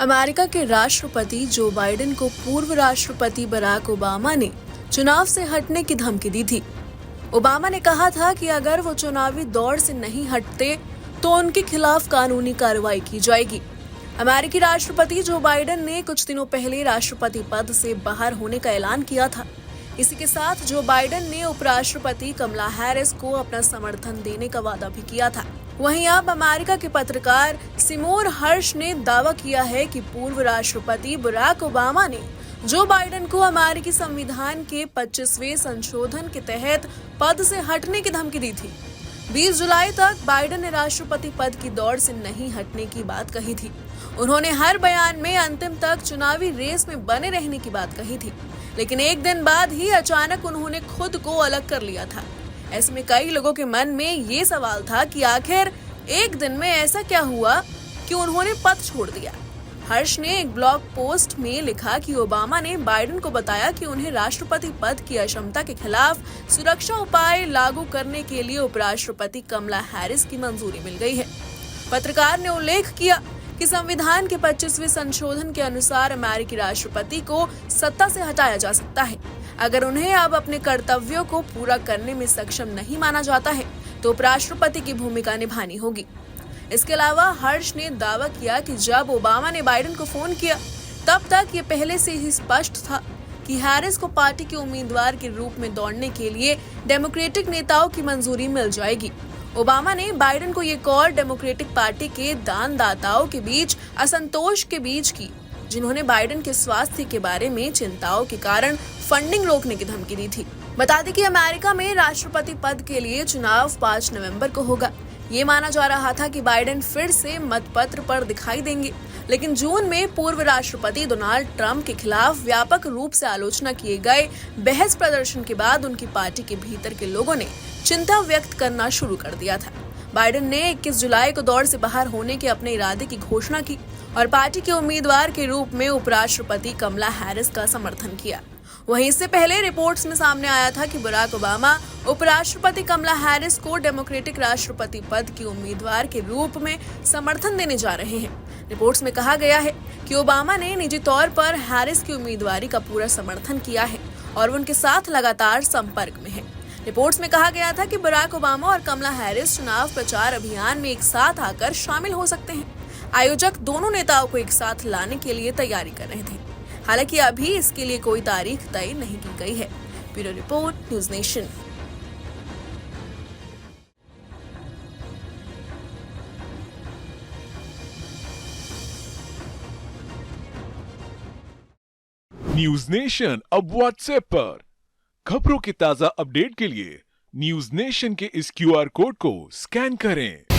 America के राष्ट्रपति Joe Biden को पूर्व राष्ट्रपति बराक ओबामा ने चुनाव से हटने की धमकी दी थी। ओबामा ने कहा था कि अगर वो चुनावी दौड़ से नहीं हटते तो उनके खिलाफ कानूनी कार्रवाई की जाएगी। अमेरिकी राष्ट्रपति जो बाइडेन ने कुछ दिनों पहले राष्ट्रपति पद से बाहर होने का ऐलान किया था। इसी के साथ जो बाइडेन ने उपराष्ट्रपति कमला हैरिस को अपना समर्थन देने का वादा भी किया था। वहीं अब अमेरिका के पत्रकार सिमोर हर्ष ने दावा किया है कि पूर्व राष्ट्रपति बराक ओबामा ने जो बाइडेन को अमेरिकी संविधान के 25वें संशोधन के तहत पद से हटने की धमकी दी थी। 20 जुलाई तक बाइडेन ने राष्ट्रपति पद की दौड़ से नहीं हटने की बात कही थी। उन्होंने हर बयान में अंतिम तक चुनावी रेस में बने रहने की बात कही थी, लेकिन एक दिन बाद ही अचानक उन्होंने खुद को अलग कर लिया था। ऐसे में कई लोगों के मन में ये सवाल था कि आखिर एक दिन में ऐसा क्या हुआ कि उन्होंने पद छोड़ दिया। हर्ष ने एक ब्लॉग पोस्ट में लिखा कि ओबामा ने बाइडेन को बताया कि उन्हें राष्ट्रपति पद की अक्षमता के खिलाफ सुरक्षा उपाय लागू करने के लिए उपराष्ट्रपति कमला हैरिस की मंजूरी मिल गई है। पत्रकार ने उल्लेख किया कि संविधान के 25वें संशोधन के अनुसार अमेरिकी राष्ट्रपति को सत्ता से हटाया जा सकता है। अगर उन्हें अब अपने कर्तव्यों को पूरा करने में सक्षम नहीं माना जाता है तो उपराष्ट्रपति की भूमिका निभानी होगी। इसके अलावा हर्ष ने दावा किया कि जब ओबामा ने बाइडेन को फोन किया तब तक ये पहले से ही स्पष्ट था कि हैरिस को पार्टी के उम्मीदवार के रूप में दौड़ने के लिए डेमोक्रेटिक नेताओं की मंजूरी मिल जाएगी। ओबामा ने बाइडेन को ये कॉल डेमोक्रेटिक पार्टी के दानदाताओं के बीच असंतोष के बीच की, जिन्होंने बाइडेन के स्वास्थ्य के बारे में चिंताओं के कारण फंडिंग रोकने की धमकी दी थी। बता दें कि अमेरिका में राष्ट्रपति पद के लिए चुनाव 5 नवंबर को होगा। ये माना जा रहा था कि बाइडेन फिर से मतपत्र पर दिखाई देंगे, लेकिन जून में पूर्व राष्ट्रपति डोनाल्ड ट्रंप के खिलाफ व्यापक रूप से आलोचना किए गए बहस प्रदर्शन के बाद उनकी पार्टी के भीतर के लोगों ने चिंता व्यक्त करना शुरू कर दिया था। बाइडेन ने 21 जुलाई को दौड़ से बाहर होने के अपने इरादे की घोषणा की और पार्टी के उम्मीदवार के रूप में उपराष्ट्रपति कमला हैरिस का समर्थन किया। वहीं इससे पहले रिपोर्ट्स में सामने आया था कि बराक ओबामा उपराष्ट्रपति कमला हैरिस को डेमोक्रेटिक राष्ट्रपति पद की उम्मीदवार के रूप में समर्थन देने जा रहे हैं। रिपोर्ट्स में कहा गया है कि ओबामा ने निजी तौर पर हैरिस की उम्मीदवारी का पूरा समर्थन किया है और उनके साथ लगातार संपर्क में है। रिपोर्ट्स में कहा गया था कि बराक ओबामा और कमला हैरिस चुनाव प्रचार अभियान में एक साथ आकर शामिल हो सकते हैं। आयोजक दोनों नेताओं को एक साथ लाने के लिए तैयारी कर रहे थे। हालांकि अभी इसके लिए कोई तारीख तय नहीं की गई है। Bureau report, news nation. News nation अब व्हाट्सएप पर खबरों के ताजा अपडेट के लिए न्यूज नेशन के इस QR कोड को स्कैन करें।